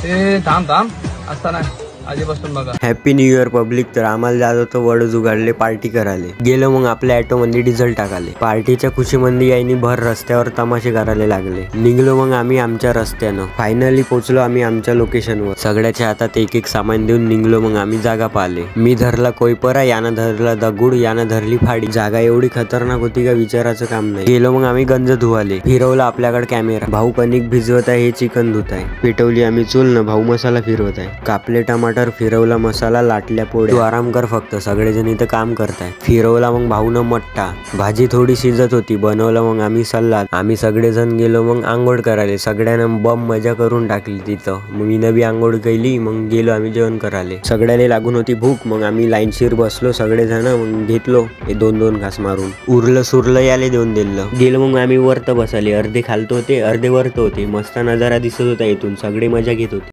ते थांब थांब असताना आधीपासून बघा. Happy new year public. तर आम्हाला जात होतं वड जुगाडले पार्टी करायले. गेलो मग आपल्या ऑटो मध्ये डिझेल टाकाले. पार्टीच्या खुशीमध्ये यायनी भर रस्त्यावर तमाशे करायला लागले. निघलो मग आम्ही आमच्या रस्त्यानं. फायनली पोहोचलो आम्ही आमच्या लोकेशनवर. सगळ्याच्या हातात एक एक सामान देऊन निघलो मग आम्ही जागा पाहिले. मी धरला कोयपरा, यानं धरला दगुड, यानं धरली फाडी. जागा एवढी खतरनाक होती का विचाराचं काम नाही. गेलो मग आम्ही गंज धुवाले. फिरवला आपल्याकडे कॅमेरा. भाऊ कणिक भिजवत आहे, हे चिकन धुत आहे. पेटवली आम्ही चूल न भाऊ मसाला फिरवत आहे. कापले टमाटर, फिरवला मसाला, लाटल्या पोळ्या. तू आराम कर फक्त, सगळेजण इथं काम करताय. फिरवला मग भाऊनं मट्टा. भाजी थोडी शिजत होती, बनवला मग आम्ही सल्ला. आम्ही सगळेजण गेलो मग आंघोळ करायला. सगळ्यांना बम मजा करून टाकली तिथं. मग मी बी आंघोळ केली. मग गेलो आम्ही जेवण करायला. सगळ्याला लागून होती भूक. मग आम्ही लाईनशीर बसलो सगळेजण. मग घेतलो हे 2-2 घास मारून. उरलं सुरलं याले देऊन दिलं. गेलो मग आम्ही वरत बसाले. अर्धे खालतो होते, अर्धे वरत होते. मस्त नजारा दिसत होता इथून. सगळे मजा घेत होते.